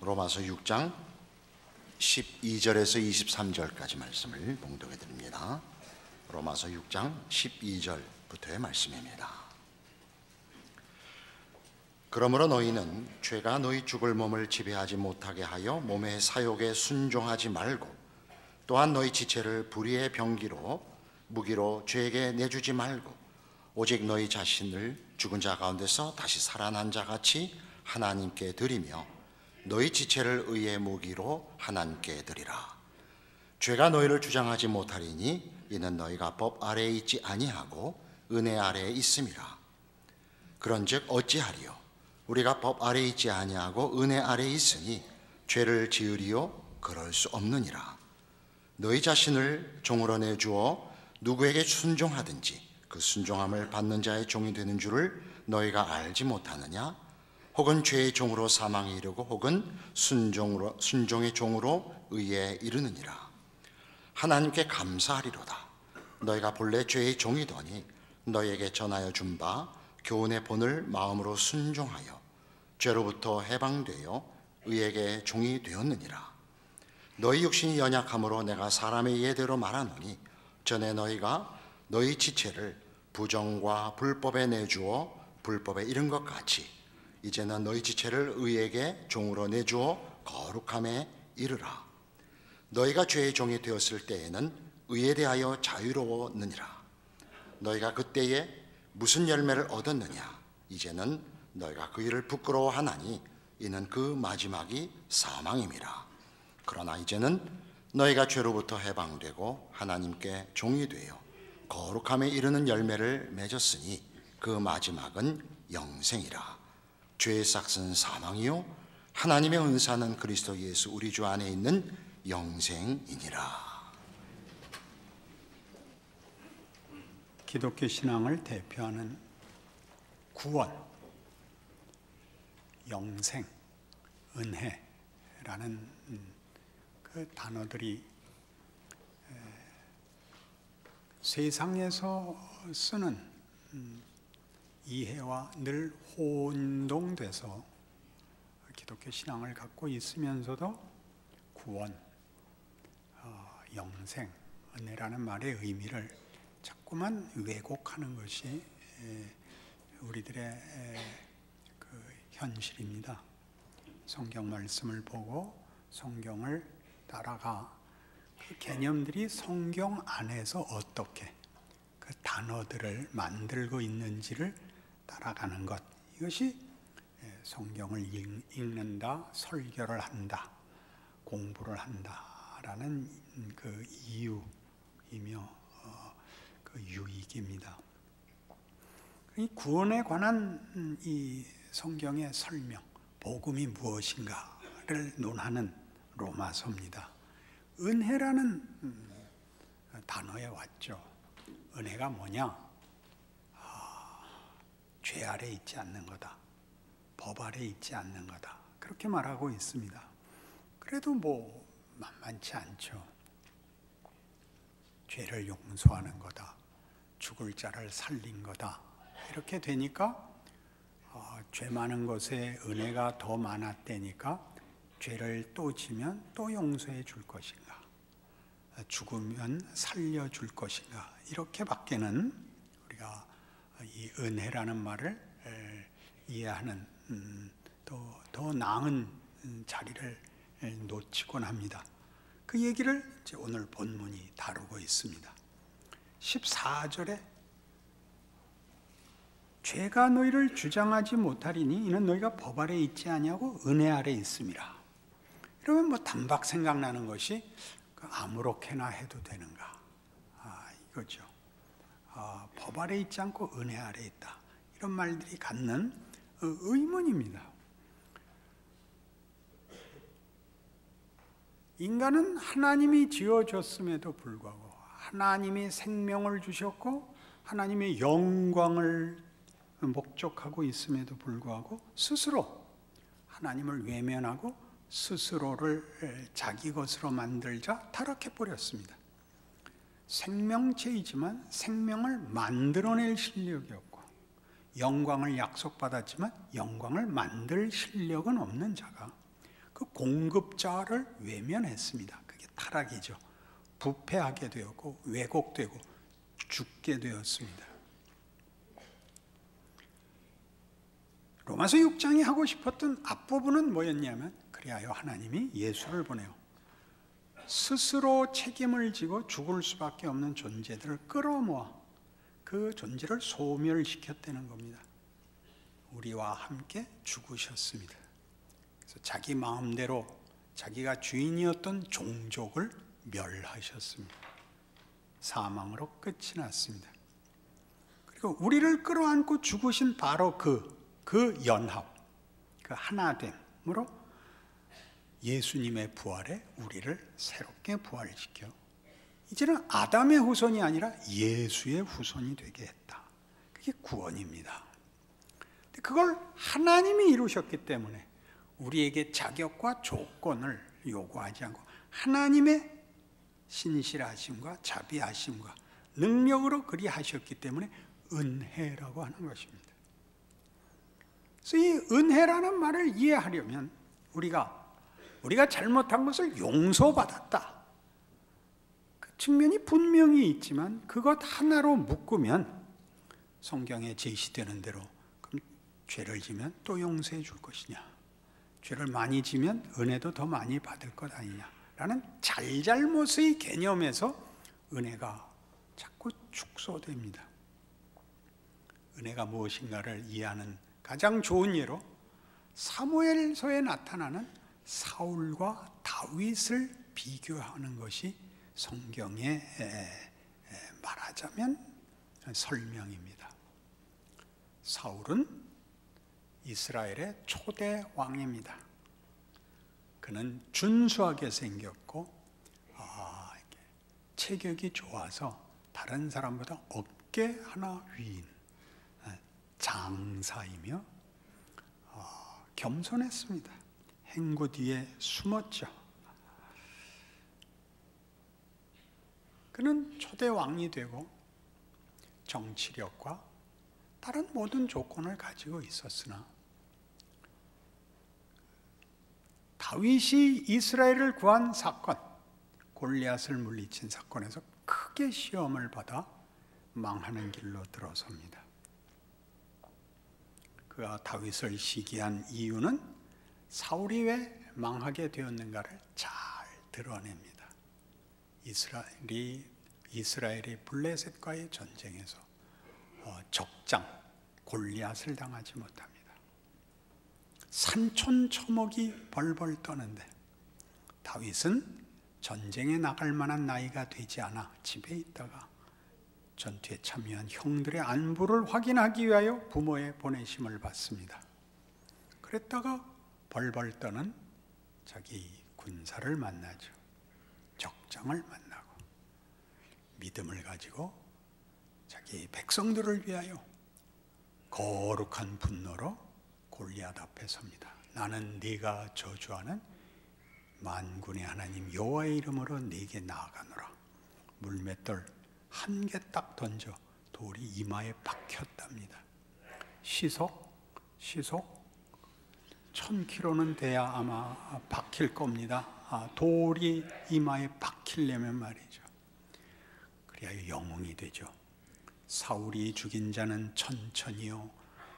로마서 6장 12절에서 23절까지 말씀을 봉독해 드립니다. 로마서 6장 12절부터의 말씀입니다. 그러므로 너희는 죄가 너희 죽을 몸을 지배하지 못하게 하여 몸의 사욕에 순종하지 말고, 또한 너희 지체를 불의의 병기로 무기로 죄에게 내주지 말고, 오직 너희 자신을 죽은 자 가운데서 다시 살아난 자 같이 하나님께 드리며 너희 지체를 의의 무기로 하나님께 드리라. 죄가 너희를 주장하지 못하리니 이는 너희가 법 아래에 있지 아니하고 은혜 아래에 있음이라. 그런즉 어찌하리요? 우리가 법 아래에 있지 아니하고 은혜 아래에 있으니 죄를 지으리요? 그럴 수 없느니라. 너희 자신을 종으로 내주어 누구에게 순종하든지 그 순종함을 받는 자의 종이 되는 줄을 너희가 알지 못하느냐? 혹은 죄의 종으로 사망에 이르고 혹은 순종의 종으로 의에 이르느니라. 하나님께 감사하리로다. 너희가 본래 죄의 종이더니 너희에게 전하여 준 바 교훈의 본을 마음으로 순종하여 죄로부터 해방되어 의에게 종이 되었느니라. 너희 육신이 연약함으로 내가 사람의 예대로 말하노니 전에 너희가 너희 지체를 부정과 불법에 내주어 불법에 이른 것 같이 이제는 너희 지체를 의에게 종으로 내주어 거룩함에 이르라. 너희가 죄의 종이 되었을 때에는 의에 대하여 자유로웠느니라. 너희가 그때에 무슨 열매를 얻었느냐? 이제는 너희가 그 일을 부끄러워하나니 이는 그 마지막이 사망임이라. 그러나 이제는 너희가 죄로부터 해방되고 하나님께 종이 되어 거룩함에 이르는 열매를 맺었으니 그 마지막은 영생이라. 죄의 싹은 사망이요 하나님의 은사는 그리스도 예수 우리 주 안에 있는 영생이니라. 기독교 신앙을 대표하는 구원, 영생, 은혜라는 그 단어들이 세상에서 쓰는 이해와 늘 혼동돼서 기독교 신앙을 갖고 있으면서도 구원, 영생, 은혜라는 말의 의미를 자꾸만 왜곡하는 것이 우리들의 그 현실입니다. 성경 말씀을 보고 성경을 따라가 그 개념들이 성경 안에서 어떻게 그 단어들을 만들고 있는지를 따라가는 것, 이것이 성경을 읽는다, 설교를 한다, 공부를 한다라는 그 이유이며 그 유익입니다. 이 구원에 관한 이 성경의 설명, 복음이 무엇인가를 논하는 로마서입니다. 은혜라는 단어에 왔죠. 은혜가 뭐냐? 죄 아래 있지 않는 거다. 법 아래 있지 않는 거다. 그렇게 말하고 있습니다. 그래도 뭐 만만치 않죠. 죄를 용서하는 거다. 죽을 자를 살린 거다. 이렇게 되니까 죄 많은 것에 은혜가 더 많았다니까 죄를 또 지면 또 용서해 줄 것인가, 죽으면 살려줄 것인가, 이렇게밖에는 우리가 이 은혜라는 말을 이해하는 더 나은 자리를 놓치곤 합니다. 그 얘기를 이제 오늘 본문이 다루고 있습니다. 14절에 죄가 너희를 주장하지 못하리니 이는 너희가 법 아래 있지 아니하고 은혜 아래 있음이라. 이러면 뭐 단박 생각나는 것이 아무렇게나 해도 되는가, 이거죠. 법 아래 있지 않고 은혜 아래 있다, 이런 말들이 갖는 의문입니다. 인간은 하나님이 지어줬음에도 불구하고, 하나님이 생명을 주셨고 하나님의 영광을 목적하고 있음에도 불구하고 스스로 하나님을 외면하고 스스로를 자기 것으로 만들자 타락해버렸습니다. 생명체이지만 생명을 만들어낼 실력이 없고, 영광을 약속받았지만 영광을 만들 실력은 없는 자가 그 공급자를 외면했습니다. 그게 타락이죠. 부패하게 되었고 왜곡되고 죽게 되었습니다. 로마서 6장이 하고 싶었던 앞부분은 뭐였냐면, 그리하여 하나님이 예수를 보내요. 스스로 책임을 지고 죽을 수밖에 없는 존재들을 끌어모아 그 존재를 소멸시켰다는 겁니다. 우리와 함께 죽으셨습니다. 그래서 자기 마음대로 자기가 주인이었던 종족을 멸하셨습니다. 사망으로 끝이 났습니다. 그리고 우리를 끌어안고 죽으신 바로 그 연합, 그 하나됨으로 예수님의 부활에 우리를 새롭게 부활시켜 이제는 아담의 후손이 아니라 예수의 후손이 되게 했다. 그게 구원입니다. 그걸 하나님이 이루셨기 때문에 우리에게 자격과 조건을 요구하지 않고 하나님의 신실하심과 자비하심과 능력으로 그리 하셨기 때문에 은혜라고 하는 것입니다. 그래서 이 은혜라는 말을 이해하려면 우리가 잘못한 것을 용서받았다, 그 측면이 분명히 있지만 그것 하나로 묶으면 성경에 제시되는 대로 그럼 죄를 지면 또 용서해 줄 것이냐, 죄를 많이 지면 은혜도 더 많이 받을 것 아니냐라는 잘잘못의 개념에서 은혜가 자꾸 축소됩니다. 은혜가 무엇인가를 이해하는 가장 좋은 예로 사무엘서에 나타나는 사울과 다윗을 비교하는 것이 성경에 말하자면 설명입니다. 사울은 이스라엘의 초대 왕입니다. 그는 준수하게 생겼고 체격이 좋아서 다른 사람보다 어깨 하나 위인 장사이며 겸손했습니다. 행구 뒤에 숨었죠. 그는 초대 왕이 되고 정치력과 다른 모든 조건을 가지고 있었으나 다윗이 이스라엘을 구한 사건, 골리앗을 물리친 사건에서 크게 시험을 받아 망하는 길로 들어섭니다. 그가 다윗을 시기한 이유는 사울이 왜 망하게 되었는가를 잘 드러냅니다. 이스라엘이 블레셋과의 전쟁에서 적장 골리앗을 당하지 못합니다. 산촌초목이 벌벌 떠는데 다윗은 전쟁에 나갈 만한 나이가 되지 않아 집에 있다가 전투에 참여한 형들의 안부를 확인하기 위하여 부모의 보내심을 받습니다. 그랬다가 벌벌 떠는 자기 군사를 만나죠. 적장을 만나고 믿음을 가지고 자기 백성들을 위하여 거룩한 분노로 골리앗 앞에 섭니다. 나는 네가 저주하는 만군의 하나님 여호와의 이름으로 네게 나아가노라. 물맷돌 한 개 딱 던져 돌이 이마에 박혔답니다. 시속 1000km는 돼야 아마 박힐 겁니다. 돌이 이마에 박히려면 말이죠. 그래야 영웅이 되죠. 사울이 죽인 자는 천천히요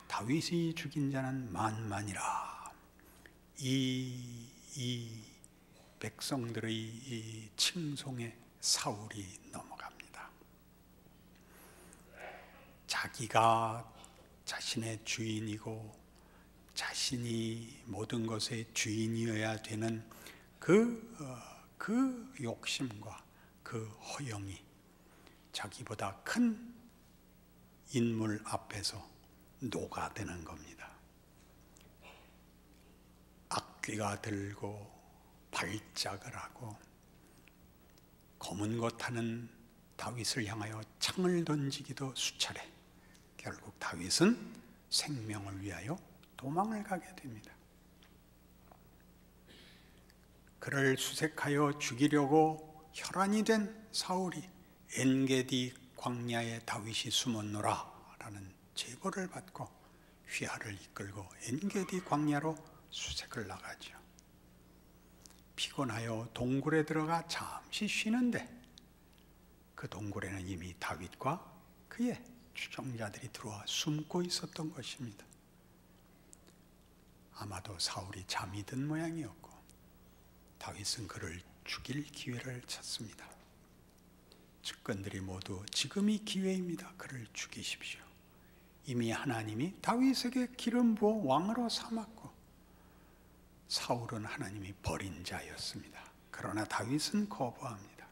다윗이 죽인 자는 만만이라. 이 백성들의 이 칭송에 사울이 넘어갑니다. 자기가 자신의 주인이고 자신이 모든 것의 주인이어야 되는 그 욕심과 그 허영이 자기보다 큰 인물 앞에서 녹아드는 겁니다. 악귀가 들고 발작을 하고 검은 것 타는 다윗을 향하여 창을 던지기도 수차례. 결국 다윗은 생명을 위하여 도망을 가게 됩니다. 그를 수색하여 죽이려고 혈안이 된 사울이 엔게디 광야에 다윗이 숨었노라 라는 제보를 받고 휘하를 이끌고 엔게디 광야로 수색을 나가죠. 피곤하여 동굴에 들어가 잠시 쉬는데 그 동굴에는 이미 다윗과 그의 추종자들이 들어와 숨고 있었던 것입니다. 아마도 사울이 잠이 든 모양이었고 다윗은 그를 죽일 기회를 찾습니다. 측근들이 모두 지금이 기회입니다. 그를 죽이십시오. 이미 하나님이 다윗에게 기름 부어 왕으로 삼았고 사울은 하나님이 버린 자였습니다. 그러나 다윗은 거부합니다.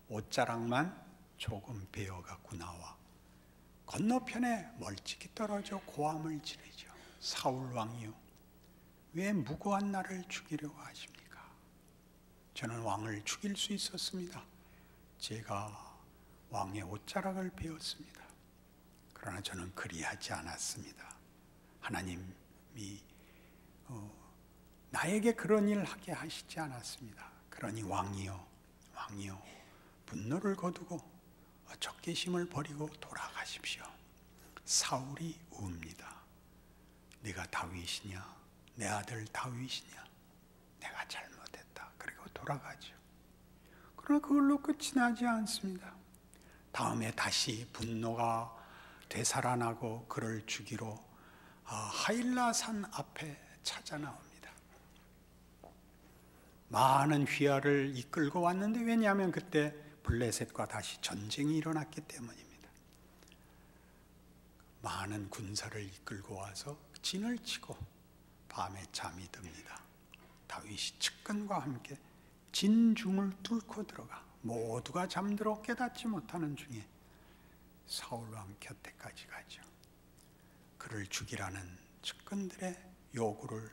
옷자락만 조금 베어갖고 나와 건너편에 멀찍이 떨어져 고함을 지르죠. 사울 왕이요, 왜 무고한 나를 죽이려고 하십니까? 저는 왕을 죽일 수 있었습니다. 제가 왕의 옷자락을 베었습니다. 그러나 저는 그리하지 않았습니다. 하나님이 나에게 그런 일을 하게 하시지 않았습니다. 그러니 왕이요 분노를 거두고 적개심을 버리고 돌아가십시오. 사울이 웁니다. 네가 다윗이냐? 내 아들 다윗이냐? 내가 잘못했다. 그리고 돌아가죠. 그러나 그걸로 끝이 나지 않습니다. 다음에 다시 분노가 되살아나고 그를 죽이러 하일라 산 앞에 찾아 나옵니다. 많은 휘하를 이끌고 왔는데, 왜냐하면 그때 블레셋과 다시 전쟁이 일어났기 때문입니다. 많은 군사를 이끌고 와서 진을 치고 밤에 잠이 듭니다. 다윗이 측근과 함께 진중을 뚫고 들어가 모두가 잠들어 깨닫지 못하는 중에 사울왕 곁에까지 가죠. 그를 죽이라는 측근들의 요구를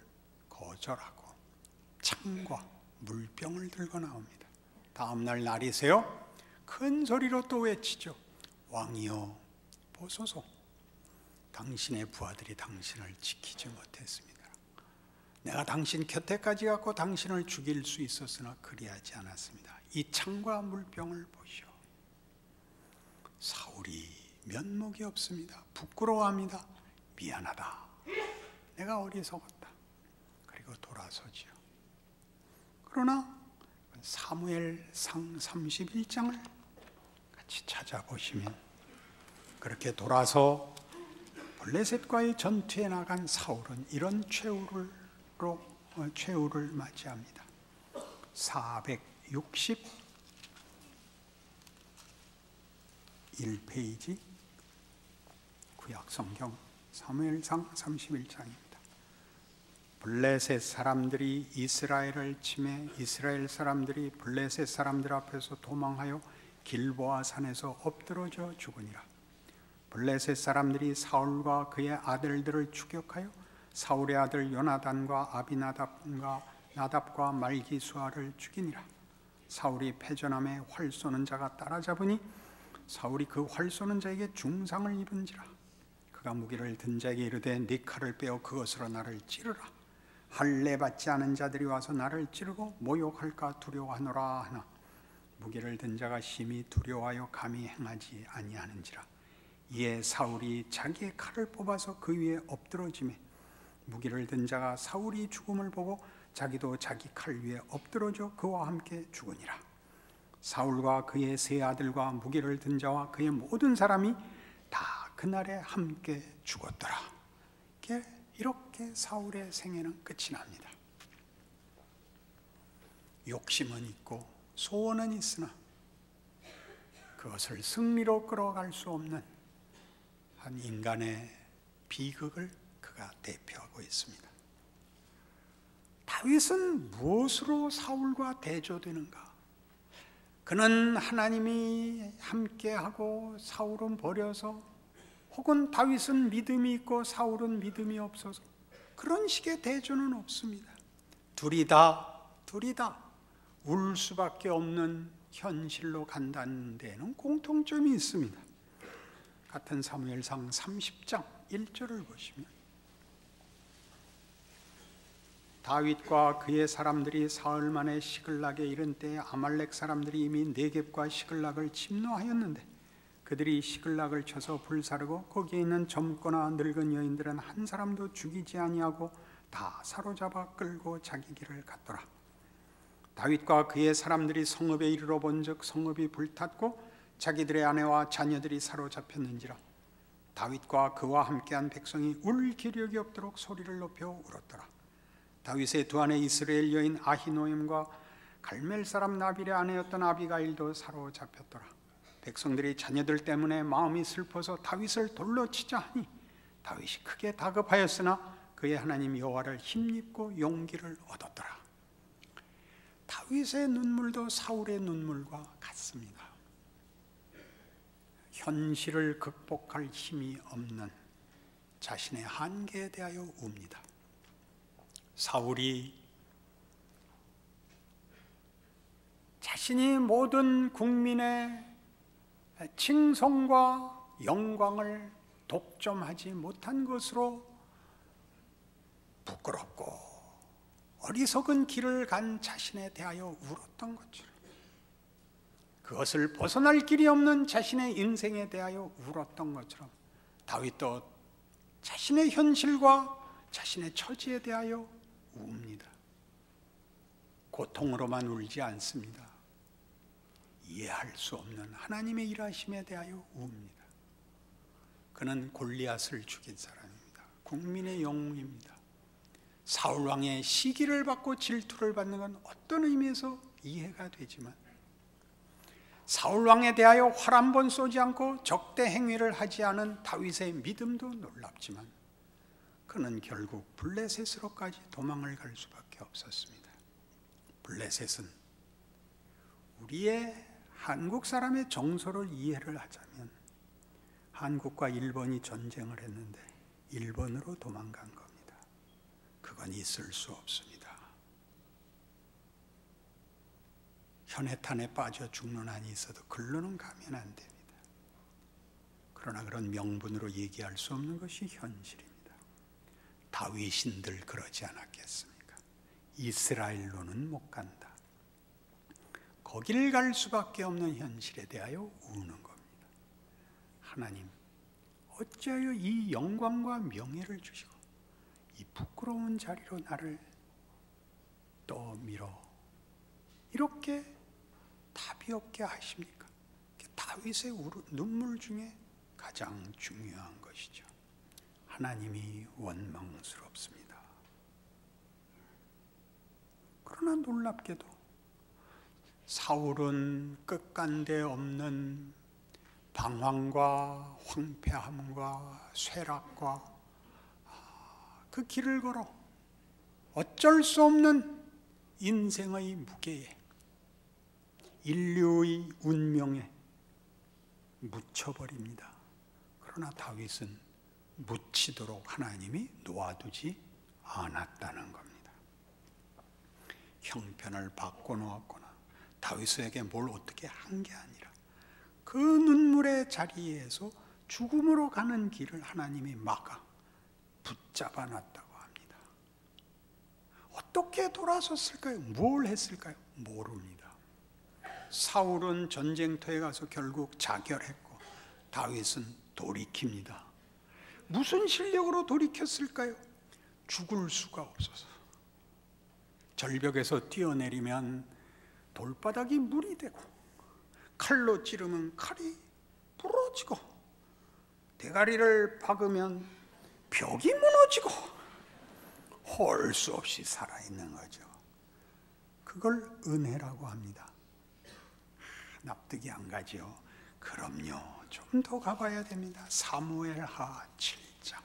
거절하고 창과 물병을 들고 나옵니다. 다음날 날이 새어 큰 소리로 또 외치죠. 왕이여 보소서, 당신의 부하들이 당신을 지키지 못했습니다. 내가 당신 곁에까지 갔고 당신을 죽일 수 있었으나 그리하지 않았습니다. 이 창과 물병을 보시오. 사울이 면목이 없습니다. 부끄러워합니다. 미안하다, 내가 어리석었다. 그리고 돌아서지요. 그러나 사무엘상 31장을 같이 찾아보시면 그렇게 돌아서 블레셋과의 전투에 나간 사울은 이런 최후를 맞이합니다. 461페이지 구약성경 사무엘상 31장입니다. 블레셋 사람들이 이스라엘을 치매 이스라엘 사람들이 블레셋 사람들 앞에서 도망하여 길보아 산에서 엎드러져 죽으니라. 블레셋 사람들이 사울과 그의 아들들을 추격하여 사울의 아들 요나단과 나답과 말기수아를 죽이니라. 사울이 패전함에 활 쏘는 자가 따라잡으니 사울이 그 활 쏘는 자에게 중상을 입은지라. 그가 무기를 든 자에게 이르되 네 칼을 빼어 그것으로 나를 찌르라. 할례 받지 않은 자들이 와서 나를 찌르고 모욕할까 두려워하노라 하나 무기를 든 자가 심히 두려워하여 감히 행하지 아니하는지라. 이에 사울이 자기의 칼을 뽑아서 그 위에 엎드러지매 무기를 든 자가 사울이 죽음을 보고 자기도 자기 칼 위에 엎드러져 그와 함께 죽으니라. 사울과 그의 세 아들과 무기를 든 자와 그의 모든 사람이 다 그날에 함께 죽었더라. 이렇게 사울의 생애는 끝이 납니다. 욕심은 있고 소원은 있으나 그것을 승리로 끌어갈 수 없는 한 인간의 비극을 그가 대표하고 있습니다. 다윗은 무엇으로 사울과 대조되는가? 그는 하나님이 함께하고 사울은 버려서, 혹은 다윗은 믿음이 있고 사울은 믿음이 없어서, 그런 식의 대조는 없습니다. 둘이 다 울 수밖에 없는 현실로 간다는 데에는 공통점이 있습니다. 같은 사무엘상 30장 1절을 보시면 다윗과 그의 사람들이 사흘 만에 시글락에 이른 때에 아말렉 사람들이 이미 네겝과 시글락을 침노하였는데 그들이 시글락을 쳐서 불사르고 거기에 있는 젊거나 늙은 여인들은 한 사람도 죽이지 아니하고 다 사로잡아 끌고 자기 길을 갔더라. 다윗과 그의 사람들이 성읍에 이르러 본즉 성읍이 불탔고 자기들의 아내와 자녀들이 사로잡혔는지라. 다윗과 그와 함께한 백성이 울 기력이 없도록 소리를 높여 울었더라. 다윗의 두 아내 이스라엘 여인 아히노엠과 갈멜 사람 나빌의 아내였던 아비가일도 사로잡혔더라. 백성들이 자녀들 때문에 마음이 슬퍼서 다윗을 돌로 치자 하니 다윗이 크게 다급하였으나 그의 하나님 여호와를 힘입고 용기를 얻었더라. 다윗의 눈물도 사울의 눈물과 같습니다. 현실을 극복할 힘이 없는 자신의 한계에 대하여 웁니다. 사울이 자신이 모든 국민의 칭송과 영광을 독점하지 못한 것으로 부끄럽고 어리석은 길을 간 자신에 대하여 울었던 것처럼, 그것을 벗어날 길이 없는 자신의 인생에 대하여 울었던 것처럼 다윗도 자신의 현실과 자신의 처지에 대하여 웁니다. 고통으로만 울지 않습니다. 이해할 수 없는 하나님의 일하심에 대하여 웁니다. 그는 골리앗을 죽인 사람입니다. 국민의 영웅입니다. 사울 왕의 시기를 받고 질투를 받는 건 어떤 의미에서 이해가 되지만, 사울 왕에 대하여 활 한 번 쏘지 않고 적대 행위를 하지 않은 다윗의 믿음도 놀랍지만 그는 결국 블레셋으로까지 도망을 갈 수밖에 없었습니다. 블레셋은 우리의 한국 사람의 정서를 이해를 하자면, 한국과 일본이 전쟁을 했는데 일본으로 도망간 겁니다. 그건 있을 수 없습니다. 현해탄에 빠져 죽는 한이 있어도 글로는 가면 안 됩니다. 그러나 그런 명분으로 얘기할 수 없는 것이 현실입니다. 다윗인들 그러지 않았겠습니까? 이스라엘로는 못 간다. 거기를 갈 수밖에 없는 현실에 대하여 우는 겁니다. 하나님, 어찌하여 이 영광과 명예를 주시고 이 부끄러운 자리로 나를 떠밀어 이렇게 답이 없게 하십니까? 다윗의 눈물 중에 가장 중요한 것이죠. 하나님이 원망스럽습니다. 그러나 놀랍게도 사울은 끝간데 없는 방황과 황폐함과 쇠락과 그 길을 걸어 어쩔 수 없는 인생의 무게에, 인류의 운명에 묻혀버립니다. 그러나 다윗은 묻히도록 하나님이 놓아두지 않았다는 겁니다. 형편을 바꿔놓았거나 다윗에게 뭘 어떻게 한 게 아니라 그 눈물의 자리에서 죽음으로 가는 길을 하나님이 막아 붙잡아 놨다고 합니다. 어떻게 돌아섰을까요? 뭘 했을까요? 모릅니다. 사울은 전쟁터에 가서 결국 자결했고 다윗은 돌이킵니다. 무슨 실력으로 돌이켰을까요? 죽을 수가 없어서. 절벽에서 뛰어내리면 돌바닥이 물이 되고, 칼로 찌르면 칼이 부러지고, 대가리를 박으면 벽이 무너지고, 홀 수 없이 살아있는 거죠. 그걸 은혜라고 합니다. 납득이 안 가죠. 그럼요, 좀 더 가봐야 됩니다. 사무엘하 7장.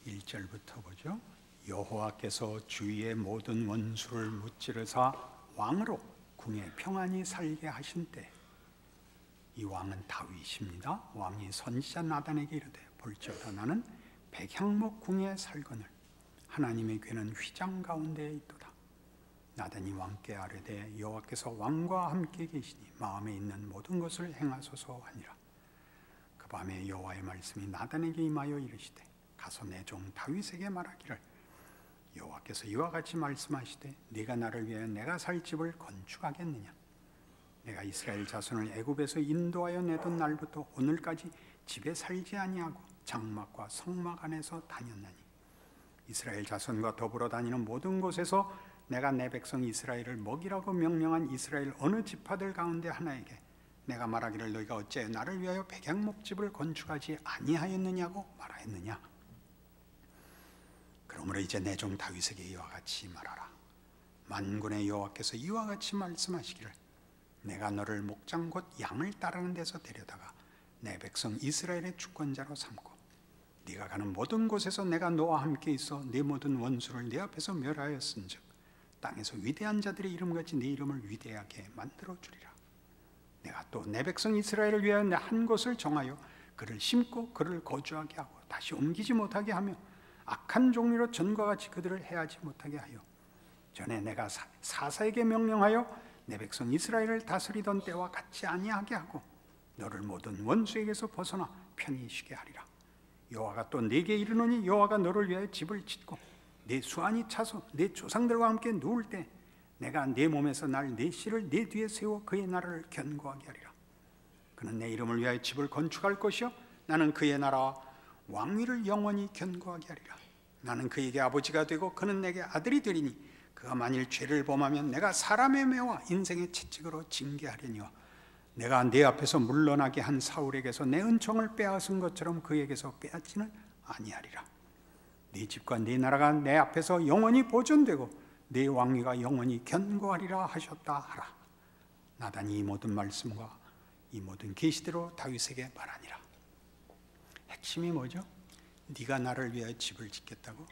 (1절부터) 보죠. 여호와께서 주위의 모든 원수를 무찌르사 왕으로 궁에 평안히 살게 하신 때, 이 왕은 다윗입니다. 왕이 선지자 나단에게 이르되, 볼지어다 나는 백향목 궁에 살거늘 하나님의 궤는 휘장 가운데에 있도다. 나단이 왕께 아뢰되, 여호와께서 왕과 함께 계시니 마음에 있는 모든 것을 행하소서 하니라. 그 밤에 여호와의 말씀이 나단에게 임하여 이르시되, 가서 내 종 다윗에게 말하기를, 여호와께서 이와 같이 말씀하시되, 네가 나를 위하여 내가 살 집을 건축하겠느냐? 내가 이스라엘 자손을 애굽에서 인도하여 내던 날부터 오늘까지 집에 살지 아니하고 장막과 성막 안에서 다녔나니 이스라엘 자손과 더불어 다니는 모든 곳에서 내가 내 백성 이스라엘을 먹이라고 명령한 이스라엘 어느 지파들 가운데 하나에게 내가 말하기를 너희가 어찌하여 나를 위하여 백향목집을 건축하지 아니하였느냐고 말하였느냐. 그러므로 이제 내 종 다윗에게 이와 같이 말하라. 만군의 여호와께서 이와 같이 말씀하시기를 내가 너를 목장 곧 양을 따르는 데서 데려다가 내 백성 이스라엘의 주권자로 삼고 네가 가는 모든 곳에서 내가 너와 함께 있어 네 모든 원수를 네 앞에서 멸하였은즉 땅에서 위대한 자들의 이름같이 네 이름을 위대하게 만들어 주리라. 내가 또 내 백성 이스라엘을 위하여 내 한 곳을 정하여 그를 심고 그를 거주하게 하고 다시 옮기지 못하게 하며 악한 종류로 전과 같이 그들을 해하지 못하게 하여 전에 내가 사사에게 명령하여 내 백성 이스라엘을 다스리던 때와 같지 아니하게 하고 너를 모든 원수에게서 벗어나 편히 쉬게 하리라. 여호와가 또 네게 이르노니 여호와가 너를 위하여 집을 짓고 네 수완이 차서 네 조상들과 함께 누울 때 내가 네 몸에서 날 네 씨를 네 뒤에 세워 그의 나라를 견고하게 하리라. 그는 내 이름을 위하여 집을 건축할 것이요 나는 그의 나라와 왕위를 영원히 견고하게 하리라. 나는 그에게 아버지가 되고 그는 내게 아들이 되리니 그가 만일 죄를 범하면 내가 사람의 매와 인생의 채찍으로 징계하려니와 내가 네 앞에서 물러나게 한 사울에게서 내 은총을 빼앗은 것처럼 그에게서 빼앗지는 아니하리라. 네 집과 네 나라가 내 앞에서 영원히 보존되고 네 왕위가 영원히 견고하리라 하셨다 하라. 나단이 이 모든 말씀과 이 모든 계시대로 다윗에게 말하니라. 핵심이 뭐죠? 네가 나를 위하여 집을 짓겠다고?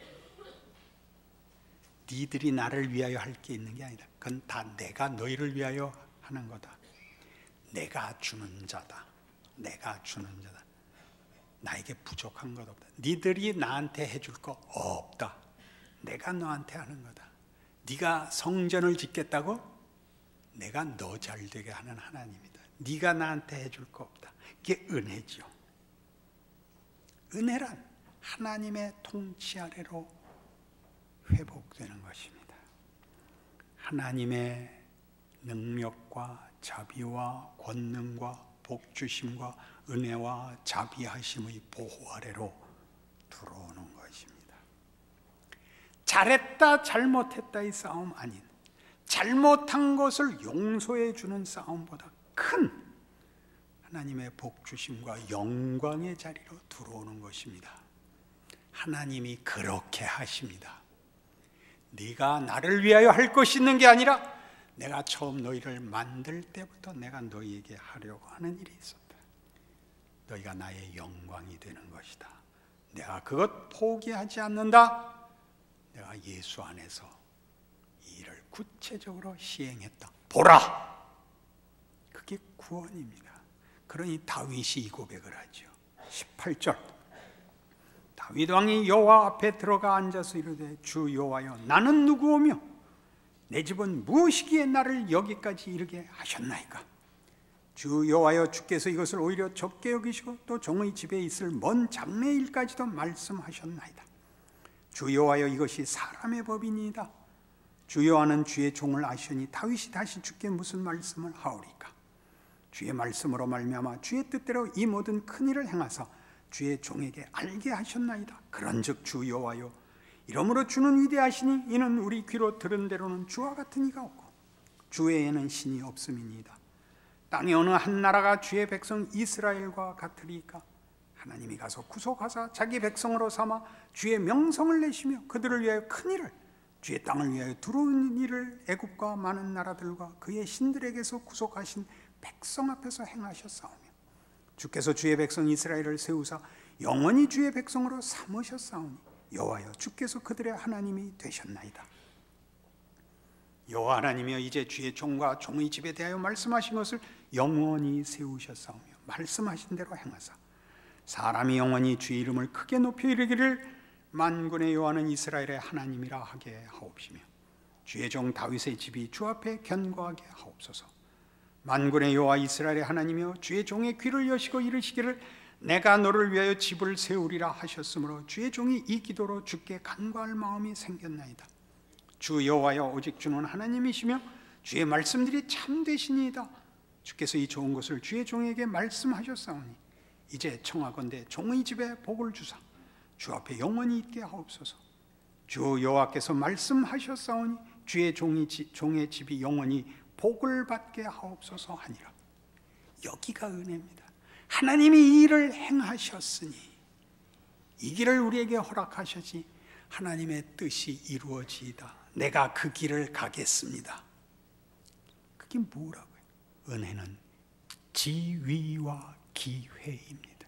니들이 나를 위하여 할 게 있는 게 아니다. 그건 다 내가 너희를 위하여 하는 거다. 내가 주는 자다. 내가 주는 자다. 나에게 부족한 것 없다. 니들이 나한테 해줄 거 없다. 내가 너한테 하는 거다. 네가 성전을 짓겠다고? 내가 너 잘 되게 하는 하나님이다. 네가 나한테 해줄 거 없다. 이게 은혜죠. 은혜란 하나님의 통치 아래로 회복되는 것입니다. 하나님의 능력과 자비와 권능과 복주심과 은혜와 자비하심의 보호 아래로 들어오는 것입니다. 잘했다 잘못했다의 싸움 아닌 잘못한 것을 용서해 주는 싸움보다 큰 하나님의 복주심과 영광의 자리로 들어오는 것입니다. 하나님이 그렇게 하십니다. 네가 나를 위하여 할 것이 있는 게 아니라 내가 처음 너희를 만들 때부터 내가 너희에게 하려고 하는 일이 있었다. 너희가 나의 영광이 되는 것이다. 내가 그것 포기하지 않는다. 내가 예수 안에서 이 일을 구체적으로 시행했다. 보라! 그게 구원입니다. 그러니 다윗이 이 고백을 하죠. 18절 다윗 왕이 여호와 앞에 들어가 앉아서 이르되 주 여호와여 나는 누구오며 내 집은 무엇이기에 나를 여기까지 이르게 하셨나이까? 주 여호와여 주께서 이것을 오히려 적게 여기시고 또 종의 집에 있을 먼 장래 일까지도 말씀하셨나이다. 주 여호와여 이것이 사람의 법이니이다. 주 여호와는 주의 종을 아시니 다윗이 다시 주께 무슨 말씀을 하오리까? 주의 말씀으로 말미암아 주의 뜻대로 이 모든 큰 일을 행하사 주의 종에게 알게 하셨나이다. 그런즉 주 여호와여 이러므로 주는 위대하시니 이는 우리 귀로 들은 대로는 주와 같은 이가 없고 주 외에는 신이 없음이니이다. 땅의 어느 한 나라가 주의 백성 이스라엘과 같으리까? 하나님이 가서 구속하사 자기 백성으로 삼아 주의 명성을 내시며 그들을 위하여 큰 일을 주의 땅을 위하여 두려운 일을 애굽과 많은 나라들과 그의 신들에게서 구속하신 백성 앞에서 행하셨사오며 주께서 주의 백성 이스라엘을 세우사 영원히 주의 백성으로 삼으셨사오니 여호와여 주께서 그들의 하나님이 되셨나이다. 여호와 하나님이여 이제 주의 종과 종의 집에 대하여 말씀하신 것을 영원히 세우셨사오며 말씀하신 대로 행하사 사람이 영원히 주의 이름을 크게 높여 이르기를 만군의 여호와는 이스라엘의 하나님이라 하게 하옵시며 주의 종 다윗의 집이 주 앞에 견고하게 하옵소서. 만군의 여호와 이스라엘의 하나님이여 주의 종의 귀를 여시고 이르시기를 내가 너를 위하여 집을 세우리라 하셨으므로 주의 종이 이 기도로 주께 간구할 마음이 생겼나이다. 주 여호와여 오직 주는 하나님이시며 주의 말씀들이 참되시니이다. 주께서 이 좋은 것을 주의 종에게 말씀하셨사오니 이제 청하건대 종의 집에 복을 주사 주 앞에 영원히 있게 하옵소서. 주 여호와께서 말씀하셨사오니 주의 종의 집이 영원히 복을 받게 하옵소서 하니라. 여기가 은혜입니다. 하나님이 이 일을 행하셨으니 이 길을 우리에게 허락하셨지. 하나님의 뜻이 이루어지이다. 내가 그 길을 가겠습니다. 그게 뭐라고요? 은혜는 지위와 기회입니다.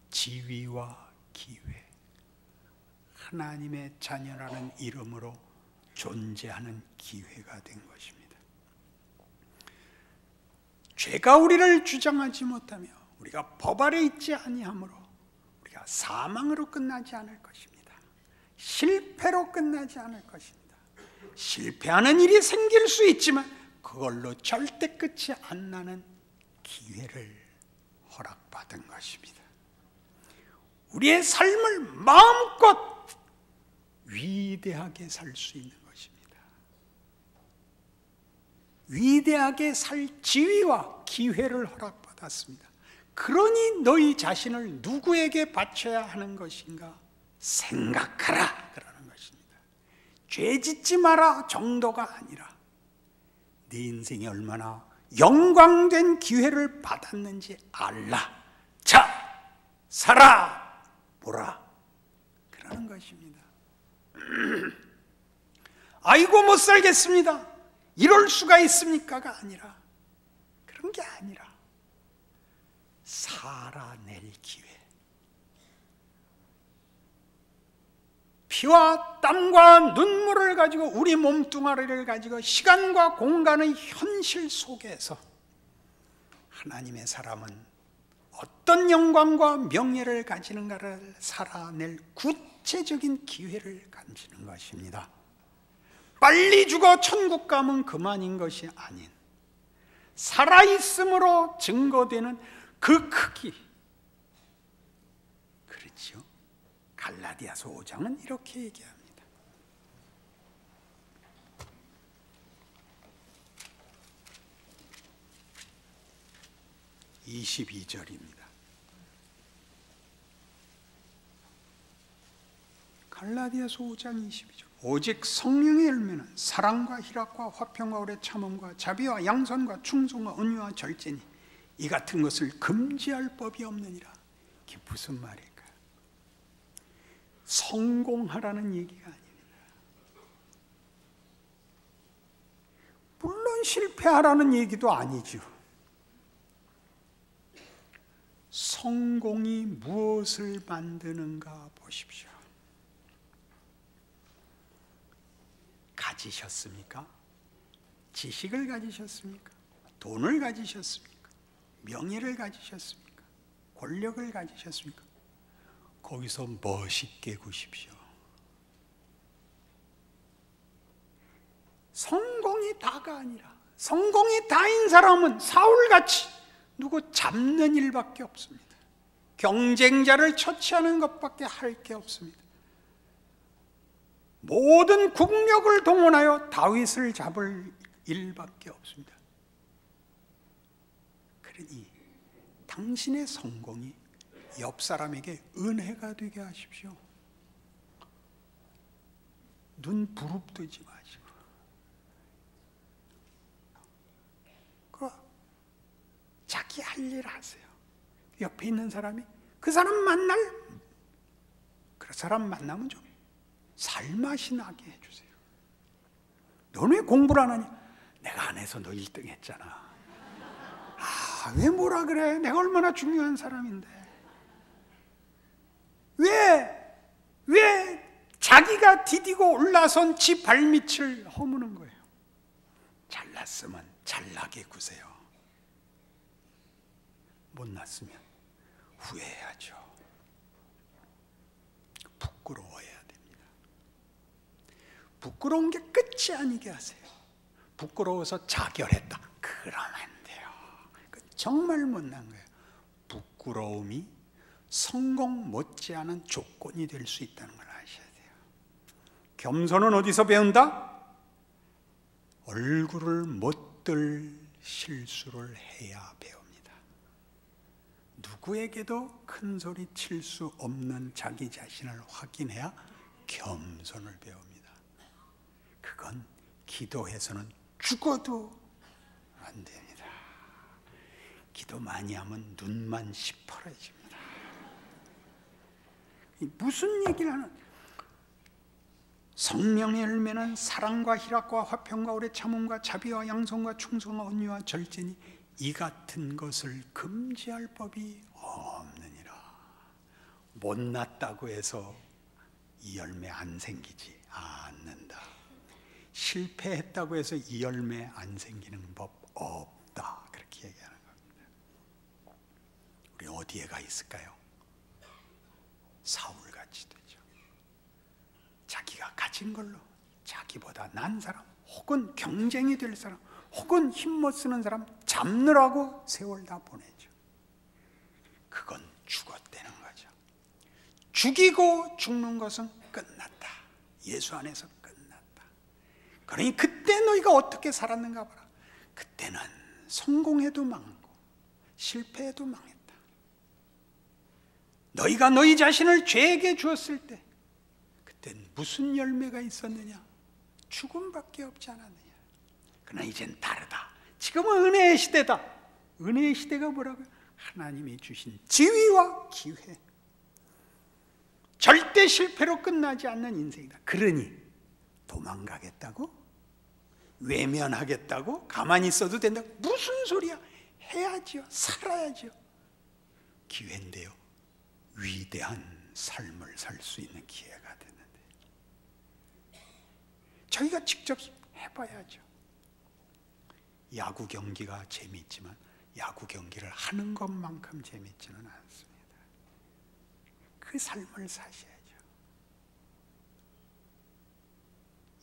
지위와 기회. 하나님의 자녀라는 이름으로 존재하는 기회가 된 것입니다. 죄가 우리를 주장하지 못하며 우리가 법 아래 있지 아니하므로 우리가 사망으로 끝나지 않을 것입니다. 실패로 끝나지 않을 것입니다. 실패하는 일이 생길 수 있지만 그걸로 절대 끝이 안 나는 기회를 허락받은 것입니다. 우리의 삶을 마음껏 위대하게 살 수 있는 것입니다. 위대하게 살 지위와 기회를 허락받았습니다. 그러니 너희 자신을 누구에게 바쳐야 하는 것인가 생각하라 그러는 것입니다. 죄 짓지 마라 정도가 아니라 네 인생이 얼마나 영광된 기회를 받았는지 알라. 자, 살아보라 그러는 것입니다. 아이고 못 살겠습니다. 이럴 수가 있습니까가 아니라 그런 게 아니라 살아낼 기회. 피와 땀과 눈물을 가지고 우리 몸뚱아리를 가지고 시간과 공간의 현실 속에서 하나님의 사람은 어떤 영광과 명예를 가지는가를 살아낼 구체적인 기회를 가지는 것입니다. 빨리 죽어 천국 가면 그만인 것이 아닌 살아있음으로 증거되는 그 크기. 그렇죠? 갈라디아서 5장은 이렇게 얘기합니다. 22절입니다. 갈라디아서 5장 22절. 오직 성령의 열매는 사랑과 희락과 화평과 오래 참음과 자비와 양선과 충성과 온유와 절제니 이 같은 것을 금지할 법이 없느니라. 이게 무슨 말일까요? 성공하라는 얘기가 아닙니다. 물론 실패하라는 얘기도 아니죠. 성공이 무엇을 만드는가 보십시오. 가지셨습니까? 지식을 가지셨습니까? 돈을 가지셨습니까? 명예를 가지셨습니까? 권력을 가지셨습니까? 거기서 멋있게 구십시오. 성공이 다가 아니라 성공이 다인 사람은 사울같이 누구 잡는 일밖에 없습니다. 경쟁자를 처치하는 것밖에 할 게 없습니다. 모든 국력을 동원하여 다윗을 잡을 일밖에 없습니다. 그러니 당신의 성공이 옆 사람에게 은혜가 되게 하십시오. 눈 부릅뜨지 마시고 자기 할 일 하세요. 옆에 있는 사람이 그 사람 그 사람 만나면 좀 살맛이 나게 해주세요. 너는 왜 공부를 안 하냐? 내가 안 해서 너 1등 했잖아. 왜 뭐라 그래? 내가 얼마나 중요한 사람인데. 왜 자기가 디디고 올라선 지 발밑을 허무는 거예요? 잘났으면 잘나게 구세요. 못났으면 후회해야죠. 부끄러워해야 됩니다. 부끄러운 게 끝이 아니게 하세요. 부끄러워서 자결했다. 그러면 안 돼요. 정말 못난 거예요. 부끄러움이 성공 못지않은 조건이 될 수 있다는 걸 아셔야 돼요. 겸손은 어디서 배운다? 얼굴을 못 들 실수를 해야 배웁니다. 누구에게도 큰 소리 칠 수 없는 자기 자신을 확인해야 겸손을 배웁니다. 그건 기도해서는 죽어도 안 됩니다. 기도 많이 하면 눈만 시퍼러집니다. 무슨 얘기를 하는? 성령의 열매는 사랑과 희락과 화평과 오래 참음과 자비와 양선과 충성과 온유와 절제니 이 같은 것을 금지할 법이 없느니라. 못났다고 해서 이 열매 안 생기지 않는다. 실패했다고 해서 이 열매 안 생기는 법 없다. 그렇게 얘기하는 겁니다. 우리 어디에 가 있을까요? 사울같이 되죠. 자기가 가진 걸로 자기보다 난 사람, 혹은 경쟁이 될 사람, 혹은 힘 못 쓰는 사람 잡느라고 세월 다 보내죠. 그건 죽었다는 거죠. 죽이고 죽는 것은 끝났다. 예수 안에서 끝났다. 그러니 그때 너희가 어떻게 살았는가 봐라. 그때는 성공해도 망하고 실패해도 망했다. 너희가 너희 자신을 죄에게 주었을 때 그땐 무슨 열매가 있었느냐? 죽음밖에 없지 않았느냐? 그러나 이젠 다르다. 지금은 은혜의 시대다. 은혜의 시대가 뭐라고요? 하나님이 주신 지위와 기회. 절대 실패로 끝나지 않는 인생이다. 그러니 도망가겠다고? 외면하겠다고? 가만히 있어도 된다고? 무슨 소리야? 해야지요. 살아야지요. 기회인데요. 위대한 삶을 살 수 있는 기회가 됐는데 저희가 직접 해봐야죠. 야구 경기가 재미있지만 야구 경기를 하는 것만큼 재미있지는 않습니다. 그 삶을 사셔야죠.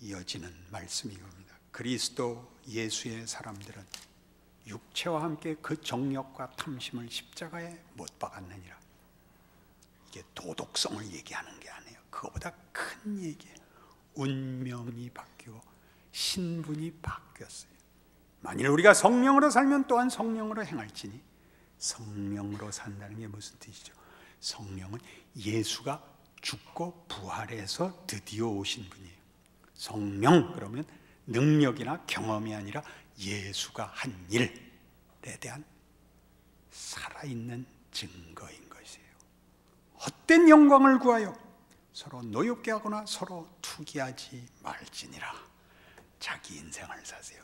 이어지는 말씀이 옵니다. 그리스도 예수의 사람들은 육체와 함께 그 정욕과 탐심을 십자가에 못 박았느니라. 이게 도덕성을 얘기하는 게 아니에요. 그거보다 큰 얘기예요. 운명이 바뀌고 신분이 바뀌었어요. 만일 우리가 성령으로 살면 또한 성령으로 행할지니, 성령으로 산다는 게 무슨 뜻이죠? 성령은 예수가 죽고 부활해서 드디어 오신 분이에요. 성령 그러면 능력이나 경험이 아니라 예수가 한 일에 대한 살아있는 증거인 것이에요. 헛된 영광을 구하여 서로 노엽게 하거나 서로 투기하지 말지니라. 자기 인생을 사세요.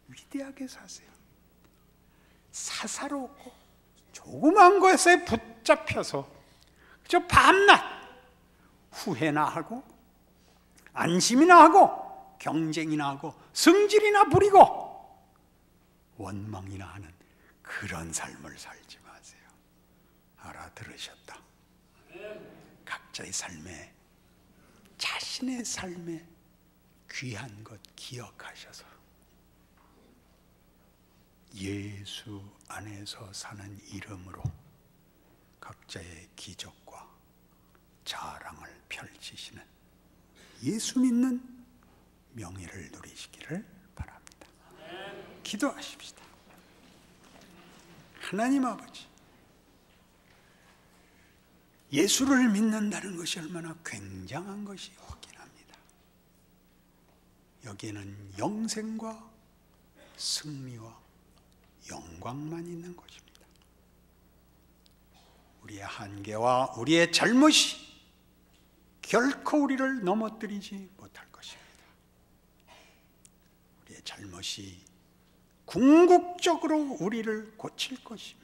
위대하게 사세요. 사사롭고 조그만 것에 붙잡혀서 그저 밤낮 후회나 하고 안심이나 하고 경쟁이나 하고 승질이나 부리고 원망이나 하는 그런 삶을 살지 마세요. 알아들으셨다. 각자의 삶에, 자신의 삶에 귀한 것 기억하셔서 예수 안에서 사는 이름으로 각자의 기적과 자랑을 펼치시는 예수 믿는 명예를 누리시기를 바랍니다. 기도하십시다. 하나님 아버지, 예수를 믿는다는 것이 얼마나 굉장한 것이 확인합니다. 여기에는 영생과 승리와 영광만 있는 것입니다. 우리의 한계와 우리의 잘못이 결코 우리를 넘어뜨리지 못할 것입니다. 우리의 잘못이 궁극적으로 우리를 고칠 것이며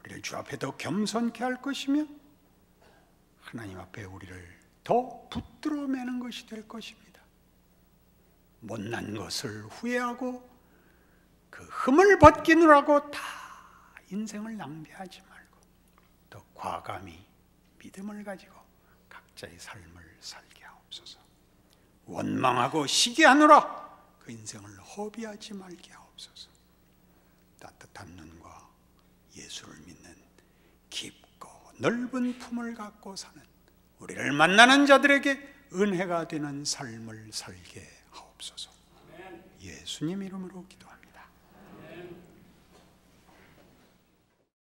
우리를 주 앞에 더 겸손케 할 것이며 하나님 앞에 우리를 더 붙들어 매는 것이 될 것입니다. 못난 것을 후회하고 그 흠을 벗기느라고 다 인생을 낭비하지 말고 더 과감히 믿음을 가지고 각자의 삶을 살게 하옵소서. 원망하고 시기하느라 그 인생을 허비하지 말게 하옵소서. 따뜻한 눈과 예수를 믿는 깊고 넓은 품을 갖고 사는 우리를 만나는 자들에게 은혜가 되는 삶을 살게 하옵소서. 예수님 이름으로 기도합니다.